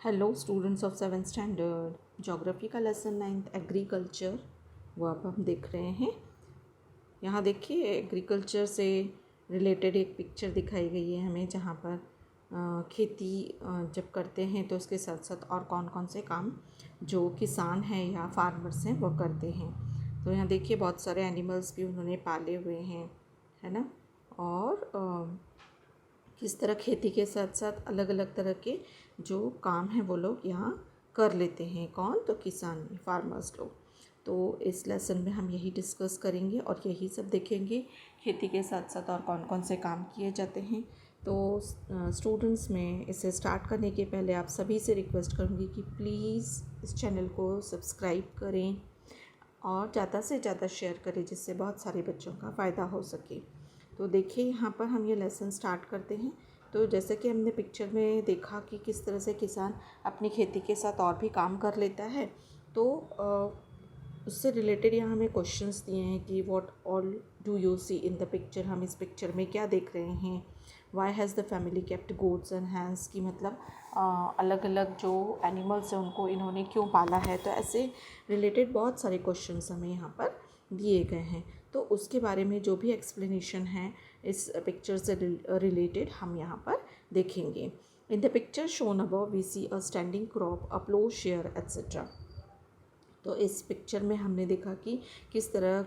Hello students of 7th standard. Geography का lesson 9th agriculture वो अब हम देख रहे हैं। यहाँ देखिए एग्रीकल्चर से रिलेटेड एक पिक्चर दिखाई गई है हमें, जहाँ पर खेती जब करते हैं तो उसके साथ साथ और कौन कौन से काम जो किसान हैं या फार्मर्स हैं वो करते हैं। तो यहाँ देखिए बहुत सारे एनिमल्स भी उन्होंने पाले हुए हैं, है ना। और किस तरह खेती के साथ साथ अलग अलग तरह के जो काम हैं वो लोग यहाँ कर लेते हैं। कौन? तो किसान, फार्मर्स लोग। तो इस लेसन में हम यही डिस्कस करेंगे और यही सब देखेंगे खेती के साथ साथ और कौन कौन से काम किए जाते हैं। तो स्टूडेंट्स में इसे स्टार्ट करने के पहले आप सभी से रिक्वेस्ट करूँगी कि प्लीज़ इस चैनल को सब्सक्राइब करें और ज़्यादा से ज़्यादा शेयर करें, जिससे बहुत सारे बच्चों का फ़ायदा हो सके। तो देखिए यहाँ पर हम ये लेसन स्टार्ट करते हैं। तो जैसे कि हमने पिक्चर में देखा कि किस तरह से किसान अपनी खेती के साथ और भी काम कर लेता है, तो उससे रिलेटेड यहाँ हमें क्वेश्चंस दिए हैं कि what all do you see in the picture. हम इस पिक्चर में क्या देख रहे हैं। Why has the family kept goats and hens, की मतलब अलग अलग जो एनिमल्स हैं उनको इन्होंने क्यों पाला है। तो ऐसे रिलेटेड बहुत सारे क्वेश्चंस हमें यहाँ पर दिए गए हैं। तो उसके बारे में जो भी एक्सप्लेनेशन है इस पिक्चर से रिलेटेड हम यहाँ पर देखेंगे। In the picture shown above we see a standing crop, a ploughshare etcetera. तो इस पिक्चर में हमने देखा कि किस तरह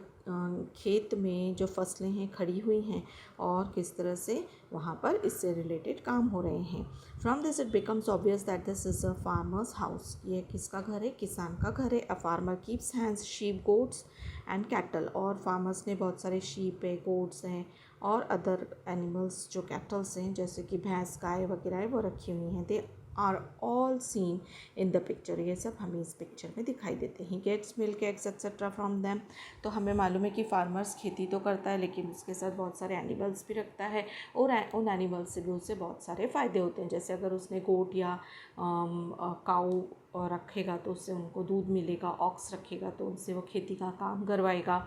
खेत में जो फसलें हैं खड़ी हुई हैं और किस तरह से वहाँ पर इससे रिलेटेड काम हो रहे हैं। From this it becomes obvious that this is a farmer's house. ये किसका घर है? किसान का घर है। A farmer keeps hens sheep, goats and cattle. और फार्मर्स ने बहुत सारे शीप है, गोट्स हैं और अदर एनिमल्स जो कैटल्स हैं जैसे कि भैंस, गाय वगैरह है वो रखी हुई हैं। They are all seen in the picture. ये सब हमें इस पिक्चर में दिखाई देते हैं। Gets milk, eggs etcetera from them. तो हमें मालूम है कि फार्मर्स खेती तो करता है लेकिन उसके साथ बहुत सारे एनिमल्स भी रखता है और उन एनिमल्स से भी उसे बहुत सारे फ़ायदे होते हैं। जैसे अगर उसने गोट या काऊ रखेगा तो उससे उनको दूध मिलेगा, ऑक्स रखेगा तो उनसे वो खेती का काम करवाएगा,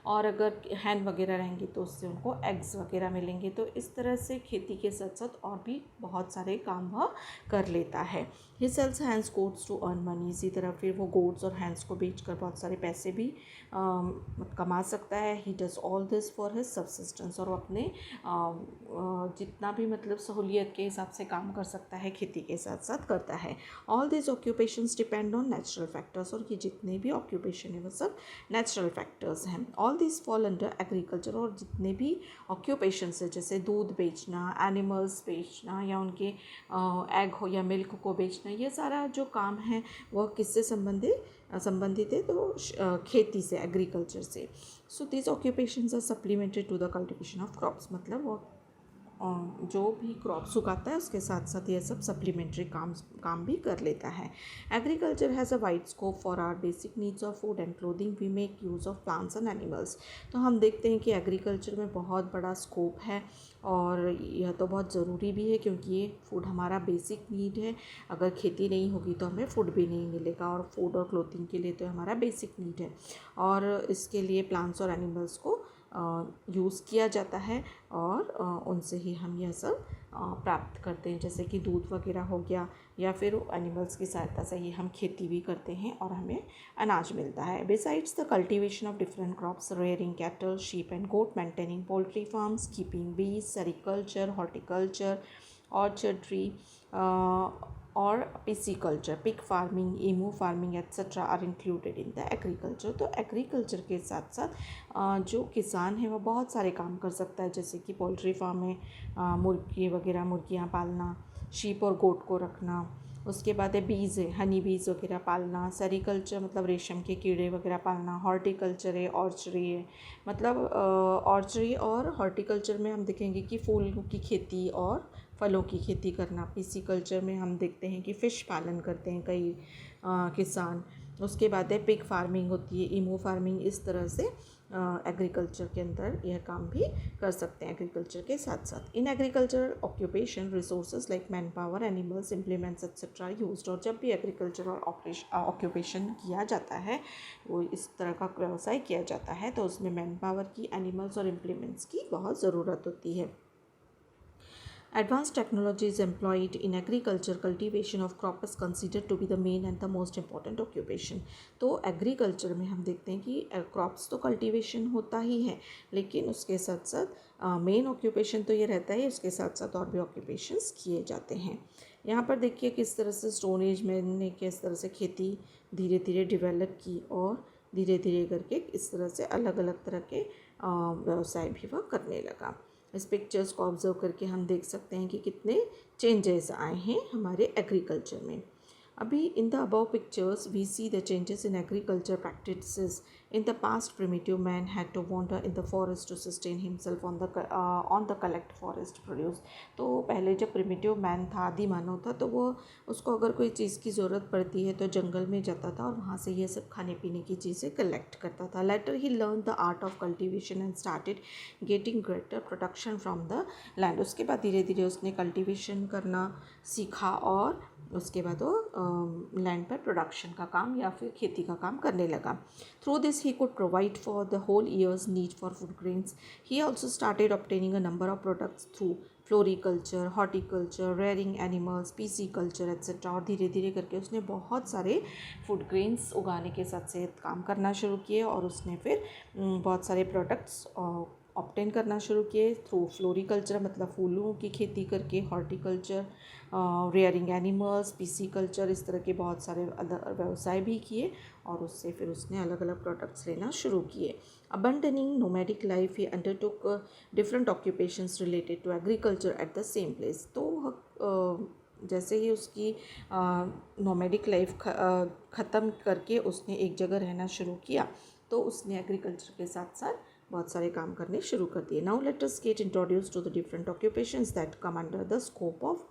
और अगर हैन वगैरह रहेंगे तो उससे उनको एग्स वगैरह मिलेंगे। तो इस तरह से खेती के साथ साथ और भी बहुत सारे काम वह कर लेता है। He sells hands goats to earn money. इसी तरह फिर वो गोट्स और हैंड्स को बेचकर बहुत सारे पैसे भी कमा सकता है। He does all this for his subsistence. और वो अपने जितना भी मतलब सहूलियत के हिसाब से काम कर सकता है खेती के साथ साथ करता है। All this occupations depend on natural factors. और ये जितने भी ऑक्यूपेशन है वो सब नेचुरल फैक्टर्स हैं। All this fall under agriculture. और जितने भी ऑक्यूपेशंस है जैसे दूध बेचना, एनिमल्स बेचना या उनके एग हो या मिल्क को बेचना, ये सारा जो काम है वह किससे संबंधित है? तो खेती से, एग्रीकल्चर से। So this occupations are supplemented to the cultivation of crops. मतलब वो जो भी क्रॉप्स उगाता है उसके साथ साथ ये सब सप्लीमेंट्री काम भी कर लेता है। Agriculture has a wide scope for our basic needs of food and clothing. We make use of plants and animals. तो हम देखते हैं कि एग्रीकल्चर में बहुत बड़ा स्कोप है और यह तो बहुत ज़रूरी भी है क्योंकि ये फूड हमारा बेसिक नीड है। अगर खेती नहीं होगी तो हमें फूड भी नहीं मिलेगा, और फूड और क्लोथिंग के लिए तो हमारा बेसिक नीड है। और इसके लिए प्लांट्स और एनिमल्स को यूज़ किया जाता है और उनसे ही हम यह सब प्राप्त करते हैं। जैसे कि दूध वगैरह हो गया या फिर एनिमल्स की सहायता से ही हम खेती भी करते हैं और हमें अनाज मिलता है। Besides the cultivation of different crops, rearing cattle, sheep and goat, maintaining poultry farms, keeping bees, sericulture, horticulture, orchardry और pisciculture, pig farming, emu farming etcetera are included in the agriculture. तो एग्रीकल्चर के साथ साथ जो किसान है वो बहुत सारे काम कर सकता है। जैसे कि पोल्ट्री फार्म में मुर्गी वगैरह, मुर्गियाँ पालना, शीप और गोट को रखना। उसके बाद है बीज है, हनी बीज वगैरह पालना। सेरिकल्चर मतलब रेशम के कीड़े वगैरह पालना। हॉर्टिकल्चर है, ऑर्चरी है, मतलब ऑर्चरी और हॉर्टिकल्चर में हम देखेंगे कि फूलों की खेती और फलों की खेती करना। पिसीकल्चर में हम देखते हैं कि फ़िश पालन करते हैं कई किसान। उसके बाद है पिग फार्मिंग होती है, ईमू फार्मिंग। इस तरह से एग्रीकल्चर के अंदर यह काम भी कर सकते हैं एग्रीकल्चर के साथ साथ। In agriculture occupation resources like man power, animals, implements etcetera used. और जब भी एग्रीकल्चर ऑक्यूपेशन किया जाता है, वो इस तरह का व्यवसाय किया जाता है, तो उसमें मैन पावर की, एनिमल्स और इम्प्लीमेंट्स की बहुत ज़रूरत होती है। Advanced technology is employed in agriculture. Cultivation of crop is considered to be the main and the most important occupation. तो एग्रीकल्चर में हम देखते हैं कि क्रॉप्स तो कल्टीवेशन होता ही है, लेकिन उसके साथ साथ मेन ऑक्यूपेशन तो ये रहता है, उसके साथ साथ और भी ऑक्यूपेशंस किए जाते हैं। यहाँ पर देखिए किस तरह से स्टोन एज में ने किस तरह से खेती धीरे धीरे डेवलप की और धीरे धीरे करके इस तरह से अलग अलग तरह के व्यवसाय भी वह करने लगा। इस पिक्चर्स को ऑब्जर्व करके हम देख सकते हैं कि कितने चेंजेस आए हैं हमारे एग्रीकल्चर में। अभी in the above pictures we see the changes in agriculture practices. In the past primitive man had to wander in the forest to sustain himself on the collect forest produce. तो पहले जब primitive man था, आदि मानव था, तो वो उसको अगर कोई चीज़ की ज़रूरत पड़ती है तो जंगल में जाता था और वहाँ से ये सब खाने पीने की चीज़ें कलेक्ट करता था। Later he learn the art of cultivation and started getting greater production from the land. उसके बाद धीरे धीरे उसने कल्टिवेशन करना सीखा और उसके बाद वो लैंड पर प्रोडक्शन का काम या फिर खेती का काम करने लगा। Through this he could provide for the whole year's need for food grains. He also started obtaining a number of products through floriculture, horticulture, rearing animals, pisciculture etcetera. और धीरे धीरे करके उसने बहुत सारे फूड ग्रेन्स उगाने के साथ से काम करना शुरू किए और उसने फिर बहुत सारे प्रोडक्ट्स ऑब्टेन करना शुरू किए थ्रू फ्लोरिकल्चर, मतलब फूलों की खेती करके, हॉर्टिकल्चर, रेयरिंग एनिमल्स, पीसीकल्चर, इस तरह के बहुत सारे व्यवसाय भी किए और उससे फिर उसने अलग अलग प्रोडक्ट्स लेना शुरू किए। Abandoning nomadic life he undertook different occupations related to agriculture at the same place. तो जैसे ही उसकी नोमैडिक लाइफ ख़त्म करके उसने एक जगह रहना शुरू किया तो उसने एग्रीकल्चर के साथ साथ बहुत सारे काम करने शुरू कर दिए। Now let us get introduce to the different occupations that come under the scope of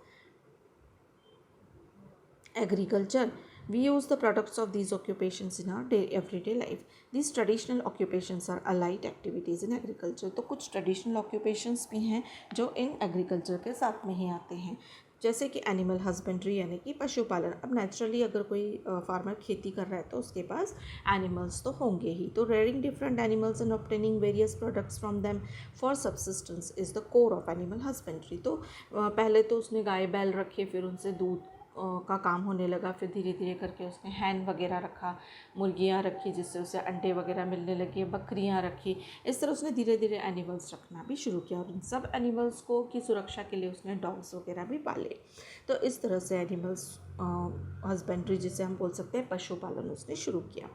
agriculture. We use the products of these occupations in our everyday life. These traditional occupations are allied activities in agriculture. तो कुछ traditional occupations भी हैं जो इन agriculture के साथ में ही आते हैं, जैसे कि एनिमल हस्बेंड्री यानी कि पशुपालन। अब नेचुरली अगर कोई फार्मर खेती कर रहा है तो उसके पास एनिमल्स तो होंगे ही। तो rearing different animals and obtaining various products from them for subsistence is the core of animal husbandry. तो पहले तो उसने गाय बैल रखे, फिर उनसे दूध का काम होने लगा, फिर धीरे धीरे करके उसने हैन वगैरह रखा, मुर्गियाँ रखी जिससे उसे अंडे वगैरह मिलने लगे, बकरियाँ रखी। इस तरह उसने धीरे धीरे एनिमल्स रखना भी शुरू किया और इन सब एनिमल्स को की सुरक्षा के लिए उसने डॉग्स वगैरह भी पाले। तो इस तरह से एनिमल्स हस्बेंड्री, जिसे हम बोल सकते हैं पशुपालन, उसने शुरू किया।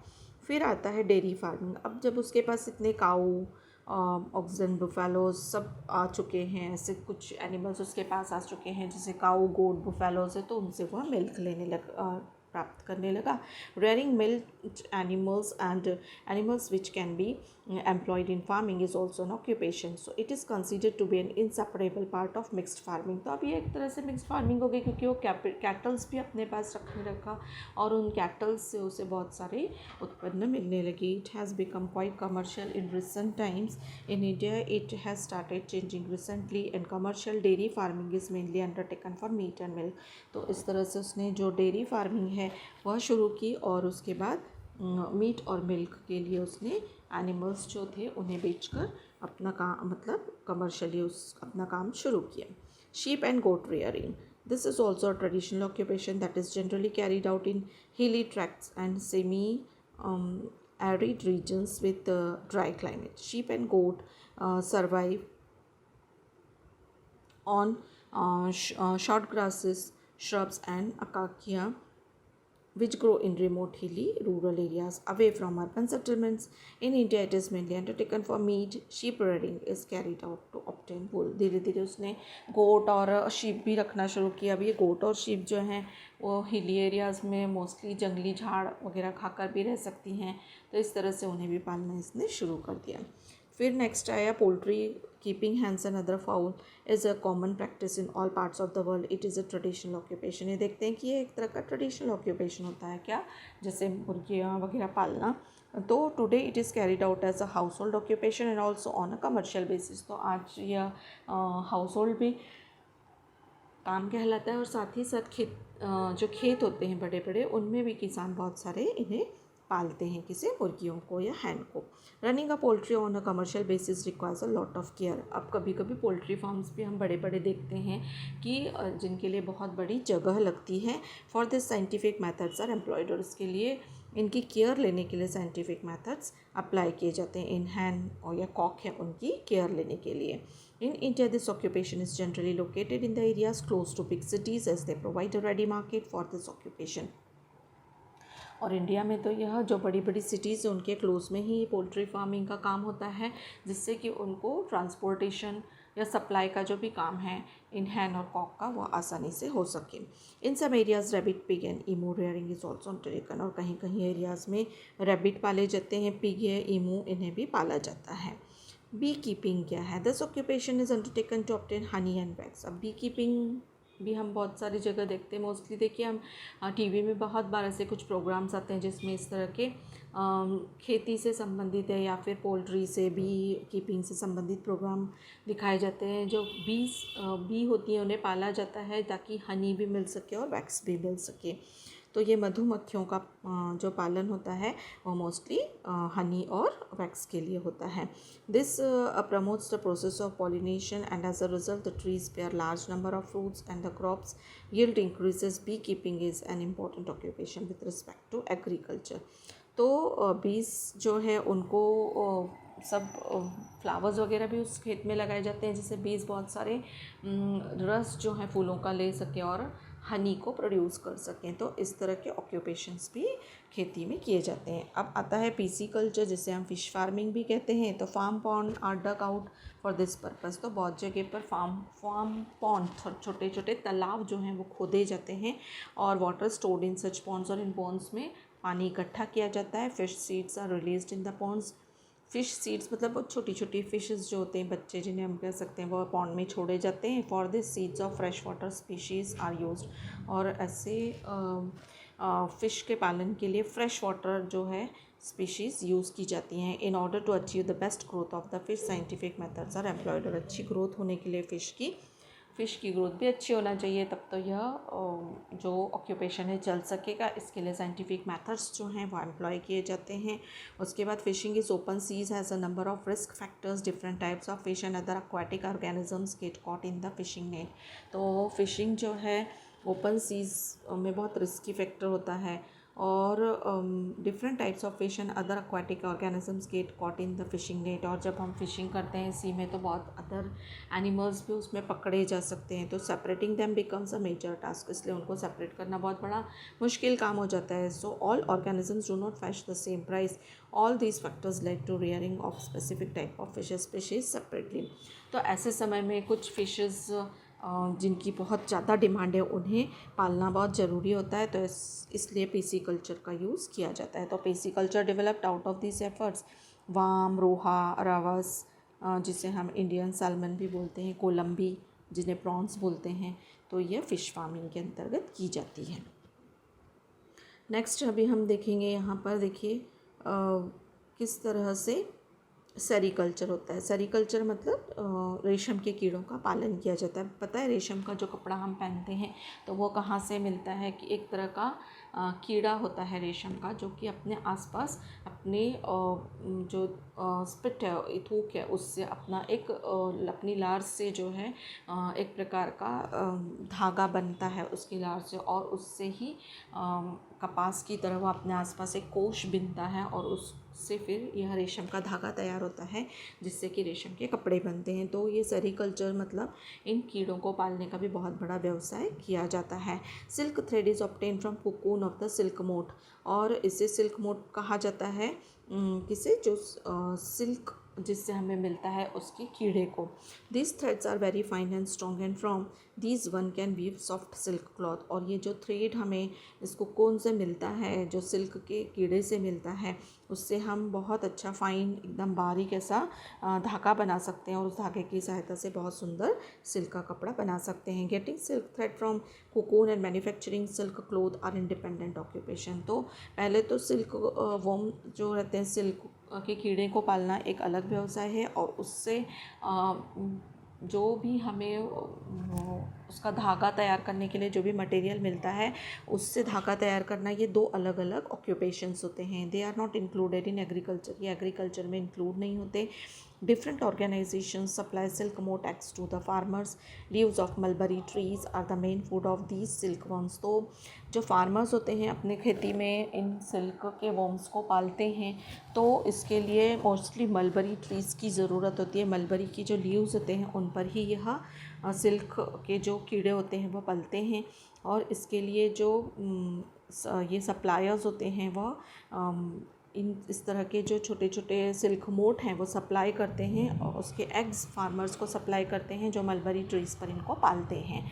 फिर आता है डेयरी फार्मिंग। अब जब उसके पास इतने काऊ, ऑक्सन, बुफेलोज सब आ चुके हैं, ऐसे कुछ एनिमल्स उसके पास आ चुके हैं जैसे काऊ, गोट, बुफेलोज है, तो उनसे वह मिल्क प्राप्त करने लगा। Rearing milk animals and animals which can be employed in farming is also an occupation, so it is considered to be an inseparable part of mixed farming. तो अब ये एक तरह से मिक्सड फार्मिंग हो गई क्योंकि वो कैटल्स भी अपने पास रखने रखा और उन कैटल्स से उसे बहुत सारे उत्पन्न मिलने लगी। It has become quite commercial in recent times. In India, it has started changing recently and commercial dairy farming is mainly undertaken for meat and milk. तो इस तरह से उसने जो डेयरी फार्मिंग है वह शुरू की और उसके बाद मीट और मिल्क के लिए उसने एनिमल्स जो थे उन्हें बेचकर अपना काम, मतलब कमर्शियली अपना काम शुरू किया। Sheep and goat rearing. This is also a traditional occupation that is generally carried out in hilly tracts and arid regions with dry climate. Sheep and goat survive on short grasses, shrubs and acacia which grow in remote hilly rural areas away from urban settlements. In India, it is mainly undertaken for meat. Sheep rearing is carried out to obtain wool. धीरे धीरे उसने गोट और sheep भी रखना शुरू किया। अब ये गोट और शीप जो हैं वो हिली एरियाज़ में मोस्टली जंगली झाड़ वगैरह खाकर भी रह सकती हैं, तो इस तरह से उन्हें भी पालना इसने शुरू कर दिया। फिर नेक्स्ट आया poultry. Keeping hens and other fowl is a common practice in all parts of the world. It is a traditional occupation. ये देखते हैं कि ये एक तरह का ट्रेडिशनल ऑक्यूपेशन होता है क्या, जैसे मुर्गियाँ वगैरह पालना। तो today it is carried out as a household occupation and also on a commercial basis. तो आज यह हाउस होल्ड भी काम कहलाता है और साथ ही साथ जो खेत होते हैं बड़े बड़े, उनमें भी किसान बहुत सारे इन्हें पालते हैं किसे, मुर्गियों को या हैन को। Running a poultry on a commercial basis requires a lot of care. अब कभी कभी पोल्ट्री फार्म्स भी हम बड़े बड़े देखते हैं कि जिनके लिए बहुत बड़ी जगह लगती है। For this scientific methods are employed, और इसके लिए इनकी केयर लेने के लिए साइंटिफिक मेथड्स अप्लाई किए जाते हैं। इन हैन और या कॉक है उनकी केयर लेने के लिए। In India, this occupation is generally located in the areas close to big cities as they provide a ready market for this occupation. और इंडिया में तो यह जो बड़ी बड़ी सिटीज़ उनके क्लोज में ही पोल्ट्री फार्मिंग का काम होता है, जिससे कि उनको ट्रांसपोर्टेशन या सप्लाई का जो भी काम है इन हैन और कॉक का वो आसानी से हो सके। इन सब areas rabbit, pig and emu rearing is also undertaken, और कहीं कहीं एरियाज़ में रैबिट पाले जाते हैं, पिग या ईमू इन्हें भी पाला जाता है। बी कीपिंग क्या है? This occupation is undertaken to obtain honey and wax. अब बी कीपिंग भी हम बहुत सारी जगह देखते हैं। मोस्टली देखिए हम टीवी में बहुत बार ऐसे कुछ प्रोग्राम्स आते हैं जिसमें इस तरह के खेती से संबंधित है या फिर पोल्ट्री से, बी कीपिंग से संबंधित प्रोग्राम दिखाए जाते हैं। जो बी होती है उन्हें पाला जाता है ताकि हनी भी मिल सके और वैक्स भी मिल सके। तो ये मधुमक्खियों का जो पालन होता है वो मोस्टली हनी और वैक्स के लिए होता है। This promotes the process of pollination and as a result the trees bear large number of fruits and the crops yield increases. Bee keeping is an important occupation with respect to agriculture. तो bees जो है उनको सब flowers वगैरह भी उस खेत में लगाए जाते हैं जिससे बीज बहुत सारे रस जो है फूलों का ले सके और हनी को प्रोड्यूस कर सकें। तो इस तरह के ऑक्यूपेशंस भी खेती में किए जाते हैं। अब आता है पीसी कल्चर, जिसे हम फिश फार्मिंग भी कहते हैं। तो farm pond are dug out for this purpose. तो बहुत जगह पर फार्म पॉन्ड, छोटे छोटे तालाब जो हैं वो खोदे जाते हैं और water stored in such ponds, और इन पॉन्ड्स में पानी इकट्ठा किया जाता है। Fish seeds are released in the ponds. Fish seeds मतलब बहुत छोटी छोटी फ़िशेस जो होते हैं, बच्चे जिन्हें हम कह सकते हैं, वो पॉन्ड में छोड़े जाते हैं। For this seeds of fresh water species are used. और ऐसे फ़िश के पालन के लिए फ्रेश वाटर जो है स्पीशीज़ यूज़ की जाती हैं। In order to achieve the best growth of the fish scientific methods are employed. और अच्छी ग्रोथ होने के लिए फ़िश की ग्रोथ भी अच्छी होना चाहिए, तब तो यह जो ऑक्यूपेशन है चल सकेगा। इसके लिए साइंटिफिक मेथड्स जो हैं वो एम्प्लॉय किए जाते हैं। उसके बाद fishing is open seas has a number of risk factors. Different types of fish and other aquatic organisms get caught in the fishing net. तो फिशिंग जो है ओपन सीज में बहुत रिस्की फैक्टर होता है, और different types of fish and other aquatic organisms get caught in the fishing net. और जब हम फिशिंग करते हैं सी में तो बहुत अदर एनिमल्स भी उसमें पकड़े जा सकते हैं। तो separating them becomes a major task, इसलिए उनको सेपरेट करना बहुत बड़ा मुश्किल काम हो जाता है। So all organisms do not fetch the same price. All these factors led to rearing of specific type of fishes species separately. तो ऐसे समय में कुछ फिशेज़ जिनकी बहुत ज़्यादा डिमांड है उन्हें पालना बहुत ज़रूरी होता है। तो इसलिए पीसी कल्चर का यूज़ किया जाता है। तो PC culture developed out of this efforts. वाम, रोहा, रावस, जिसे हम इंडियन सैल्मन भी बोलते हैं, कोलंबी जिन्हें प्रॉन्स बोलते हैं, तो ये फ़िश फार्मिंग के अंतर्गत की जाती है। नेक्स्ट अभी हम देखेंगे, यहाँ पर देखिए किस तरह से सेरीकल्चर होता है। सेरीकल्चर मतलब रेशम के कीड़ों का पालन किया जाता है। पता है रेशम का जो कपड़ा हम पहनते हैं तो वो कहाँ से मिलता है कि एक तरह का कीड़ा होता है रेशम का, जो कि अपने आसपास अपने जो स्पिट है, थूक है, उससे अपना एक अपनी लार से जो है एक प्रकार का धागा बनता है उसकी लार से, और उससे ही कपास की तरह वो अपने आसपास एक कोश बिनता है और उससे फिर यह रेशम का धागा तैयार होता है जिससे कि रेशम के कपड़े बनते हैं। तो ये सेरीकल्चर मतलब इन कीड़ों को पालने का भी बहुत बड़ा व्यवसाय किया जाता है। Silk thread is obtain from cocoon of the silk मोट, और इसे सिल्क मोट कहा जाता है किसे, जो सिल्क जिससे हमें मिलता है उसके कीड़े को। This threads are very fine and strong and from these one can weave soft silk cloth. और ये जो थ्रेड हमें इस कोकून से मिलता है, जो सिल्क के कीड़े से मिलता है, उससे हम बहुत अच्छा फाइन एकदम बारीक ऐसा धागा बना सकते हैं और उस धागे की सहायता से बहुत सुंदर सिल्क का कपड़ा बना सकते हैं। Getting silk thread from cocoon and manufacturing silk cloth are independent occupation. तो पहले तो सिल्क वॉर्म जो रहते हैं, सिल्क के कीड़े को पालना एक अलग व्यवसाय है, और उससे जो भी हमें उसका धागा तैयार करने के लिए जो भी मटेरियल मिलता है उससे धागा तैयार करना, ये 2 अलग अलग ऑक्यूपेशंस होते हैं। They are not included in agriculture, ये एग्रीकल्चर में इंक्लूड नहीं होते। Different organizations supply silk motifs to the farmers. Leaves of mulberry trees are the main food of these silkworms. तो जो फार्मर्स होते हैं अपने खेती में इन सिल्क के वर्म्स को पालते हैं, तो इसके लिए मोस्टली मलबरी ट्रीज़ की ज़रूरत होती है। मलबरी की जो लीव्स होते हैं उन पर ही यह सिल्क के जो कीड़े होते हैं वो पलते हैं। और इसके लिए जो ये सप्लायर्स होते हैं वह इस तरह के जो छोटे छोटे सिल्क मोट हैं वो सप्लाई करते हैं और उसके एग्स फार्मर्स को सप्लाई करते हैं जो मलबरी ट्रीज़ पर इनको पालते हैं।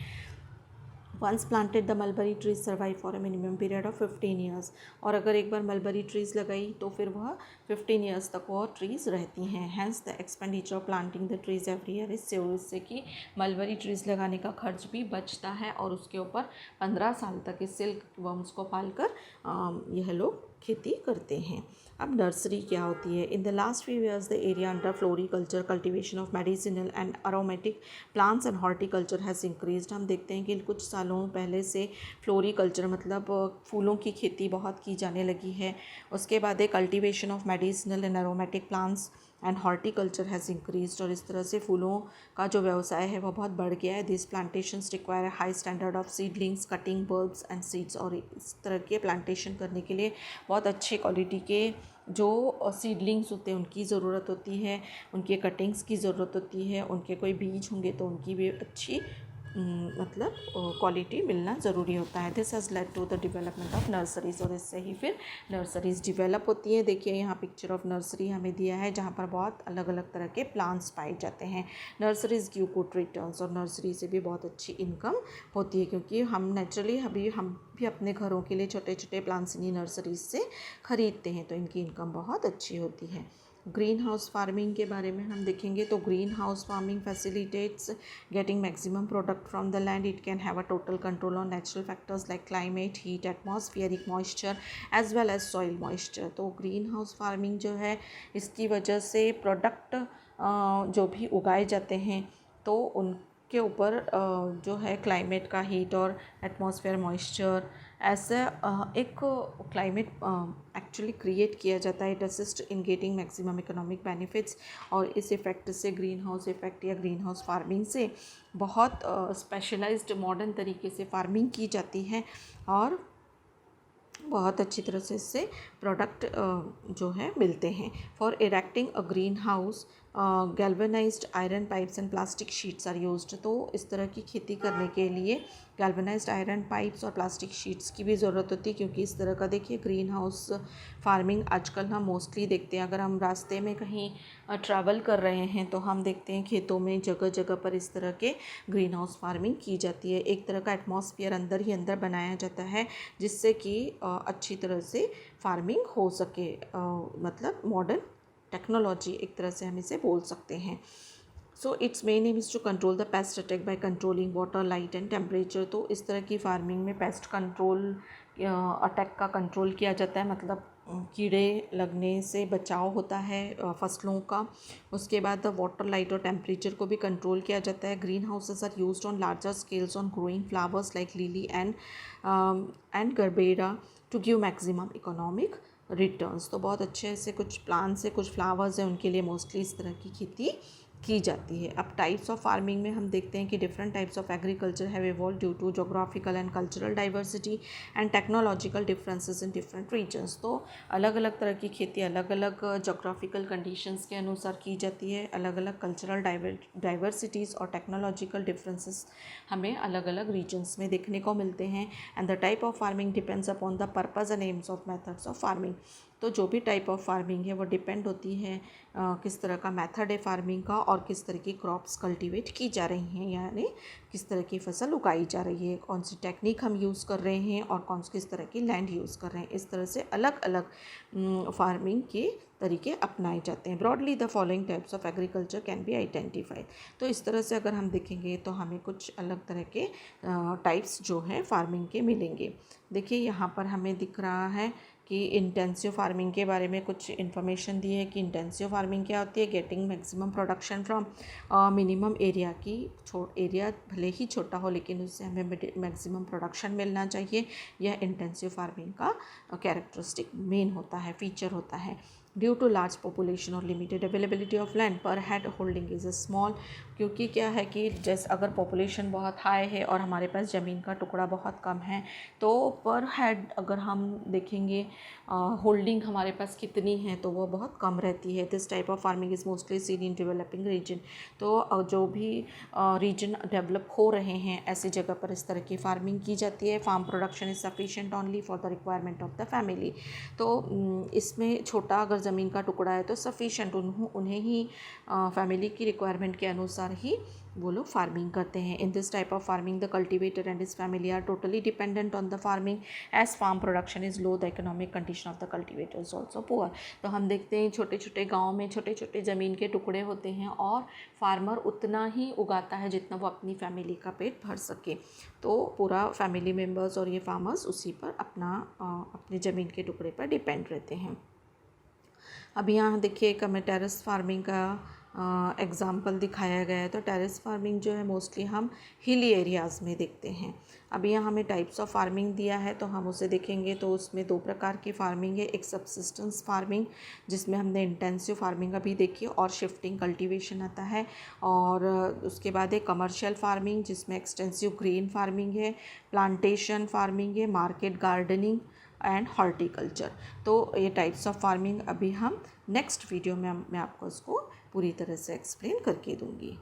Once planted the mulberry trees survive for a minimum period of 15 years. और अगर एक बार मलबरी ट्रीज़ लगाई तो फिर वह 15 ईयर्स तक वो ट्रीज़ रहती हैं। Hence the expenditure of planting the trees every year is save, इससे कि मलबरी ट्रीज़ लगाने का खर्च भी बचता है और उसके ऊपर 15 साल तक इस सिल्क वर्म्स को पालकर यह लोग खेती करते हैं। अब नर्सरी क्या होती है? In the last few years the area under floriculture cultivation of medicinal and aromatic plants and horticulture has increased. हम देखते हैं कि कुछ सालों पहले से फ्लोरिकल्चर मतलब फूलों की खेती बहुत की जाने लगी है। उसके बाद एक cultivation of medicinal and aromatic plants and horticulture has increased, और इस तरह से फूलों का जो व्यवसाय है वह बहुत बढ़ गया है। This plantations require high standard of seedlings, cutting bulbs and seeds. और इस तरह के प्लांटेशन करने के लिए बहुत अच्छे क्वालिटी के जो सीडलिंग्स होते हैं उनकी ज़रूरत होती है, उनके कटिंग्स की ज़रूरत होती है, उनके कोई बीज होंगे तो उनकी भी अच्छी मतलब क्वालिटी मिलना ज़रूरी होता है। This has led to the development of nurseries, और इससे ही फिर नर्सरीज़ डेवलप होती है। देखिए यहाँ पिक्चर ऑफ नर्सरी हमें दिया है जहाँ पर बहुत अलग अलग तरह के प्लांट्स पाए जाते हैं। नर्सरीज़ गिव गुड रिटर्न्स, और नर्सरी से भी बहुत अच्छी इनकम होती है क्योंकि हम नेचुरली हम भी अपने घरों के लिए छोटे छोटे प्लांट्स इन्हीं नर्सरीज से ख़रीदते हैं, तो इनकी इनकम बहुत अच्छी होती है। ग्रीन हाउस फार्मिंग के बारे में हम देखेंगे तो greenhouse farming facilitates getting maximum product from the land. It can have a total control on natural factors like climate, heat, atmospheric moisture as well as soil moisture. तो greenhouse farming जो है इसकी वजह से product जो भी उगाए जाते हैं तो उनके ऊपर जो है क्लाइमेट का हीट और एटमॉस्फेयर मॉइस्चर ऐसा एक क्लाइमेट एक्चुअली क्रिएट किया जाता है. It assist in getting maximum economic benefits. और इस इफ़ेक्ट से ग्रीन हाउस इफ़ेक्ट या ग्रीन हाउस फार्मिंग से बहुत स्पेशलाइज्ड मॉडर्न तरीके से फार्मिंग की जाती है और बहुत अच्छी तरह से इससे प्रोडक्ट जो है मिलते हैं. For erecting a greenhouse galvanised iron pipes and plastic sheets are used. तो इस तरह की खेती करने के लिए गैल्वेनाइज्ड आयरन पाइप्स और प्लास्टिक शीट्स की भी ज़रूरत होती है क्योंकि इस तरह का देखिए ग्रीन हाउस फार्मिंग आजकल हम मोस्टली देखते हैं. अगर हम रास्ते में कहीं ट्रैवल कर रहे हैं तो हम देखते हैं खेतों में जगह जगह पर इस तरह के ग्रीन हाउस फार्मिंग की जाती है. एक तरह का एटमॉस्फेयर अंदर ही अंदर बनाया जाता है जिससे कि अच्छी तरह से फार्मिंग हो सके. मतलब मॉडर्न टेक्नोलॉजी एक तरह से हम इसे बोल सकते हैं. So its main aim is to control the pest attack by controlling water, light and temperature. तो इस तरह की फार्मिंग में पेस्ट कंट्रोल अटैक का कंट्रोल किया जाता है, मतलब कीड़े लगने से बचाव होता है फसलों का. उसके बाद वाटर, लाइट और टेम्परेचर को भी कंट्रोल किया जाता है. Green houses are used on larger scales on growing flowers like lily and gerbera to give maximum economic returns. तो बहुत अच्छे से कुछ प्लांट्स है, कुछ फ्लावर्स हैं, उनके लिए मोस्टली इस तरह की खेती की जाती है. अब टाइप्स ऑफ फार्मिंग में हम देखते हैं कि different types of agriculture have evolve due to geographical and cultural diversity and technological differences in different regions. तो अलग अलग तरह की खेती अलग अलग जोग्राफिकल कंडीशंस के अनुसार की जाती है. अलग अलग कल्चरल डाइवर्सिटीज़ और टेक्नोलॉजिकल डिफरेंसेस हमें अलग अलग रीजन्स में देखने को मिलते हैं. And the type of farming depends upon the purpose and AIIMS of methods of farming. तो जो भी टाइप ऑफ फार्मिंग है वो डिपेंड होती है किस तरह का मेथड है फार्मिंग का और किस तरह की क्रॉप्स कल्टीवेट की जा रही हैं, यानी किस तरह की फसल उगाई जा रही है, कौन सी टेक्निक हम यूज़ कर रहे हैं और किस तरह की लैंड यूज़ कर रहे हैं. इस तरह से अलग अलग फार्मिंग के तरीके अपनाए जाते हैं. Broadly the following types of agriculture can be identified. तो इस तरह से अगर हम देखेंगे तो हमें कुछ अलग तरह के टाइप्स जो हैं फार्मिंग के मिलेंगे. देखिए यहाँ पर हमें दिख रहा है कि इंटेंसिव फार्मिंग के बारे में कुछ इन्फॉर्मेशन दी है कि इंटेंसिव फार्मिंग क्या होती है। Getting maximum production from minimum area की, एरिया भले ही छोटा हो लेकिन उससे हमें मैक्सिमम प्रोडक्शन मिलना चाहिए। यह इंटेंसिव फार्मिंग का कैरेक्टरिस्टिक मेन होता है, फीचर होता है। ड्यू टू लार्ज पॉपुलेशन और लिमिटेड अवेलेबिलिटी ऑफ लैंड पर हेड होल्डिंग इज़ स्मॉल, क्योंकि क्या है कि जैसे अगर पॉपुलेशन बहुत हाई है और हमारे पास ज़मीन का टुकड़ा बहुत कम है तो पर हेड अगर हम देखेंगे होल्डिंग हमारे पास कितनी है तो वो बहुत कम रहती है। This type of farming is mostly seen in developing region. तो जो भी रीजन डेवलप हो रहे हैं ऐसी जगह पर इस तरह की फार्मिंग की जाती है। Farm production is sufficient only for the requirement of the family. तो इसमें छोटा अगर ज़मीन का टुकड़ा है तो सफिशिएंट उन्हें ही फैमिली की रिक्वायरमेंट के अनुसार ही वो लोग फार्मिंग करते हैं। In this type of farming the cultivator and his family are totally dependent on the farming as farm production is low, the economic condition of the cultivator is also poor. तो हम देखते हैं छोटे छोटे गाँव में छोटे छोटे ज़मीन के टुकड़े होते हैं और फार्मर उतना ही उगाता है जितना वो अपनी फैमिली का पेट भर सके। तो पूरा फैमिली मेम्बर्स और ये फार्मर्स उसी पर अपने ज़मीन के टुकड़े पर डिपेंड रहते हैं। अब यहाँ देखिए एक हमें टेरेस फार्मिंग का एग्ज़ाम्पल दिखाया गया है। तो टेरेस फार्मिंग जो है मोस्टली हम हिली एरियाज़ में देखते हैं। अभी यहाँ हमें टाइप्स ऑफ फार्मिंग दिया है तो हम उसे देखेंगे तो उसमें दो प्रकार की फार्मिंग है। एक सबसिस्टेंस फार्मिंग जिसमें हमने इंटेंसिव फार्मिंग अभी देखी और शिफ्टिंग कल्टीवेशन आता है, और उसके बाद एक कमर्शियल फार्मिंग जिसमें एक्सटेंसिव ग्रेन फार्मिंग है, प्लांटेशन फार्मिंग है, मार्केट गार्डनिंग एंड हॉर्टिकल्चर। तो ये टाइप्स ऑफ फार्मिंग अभी हम नेक्स्ट वीडियो में मैं आपको उसको पूरी तरह से एक्सप्लेन करके दूँगी।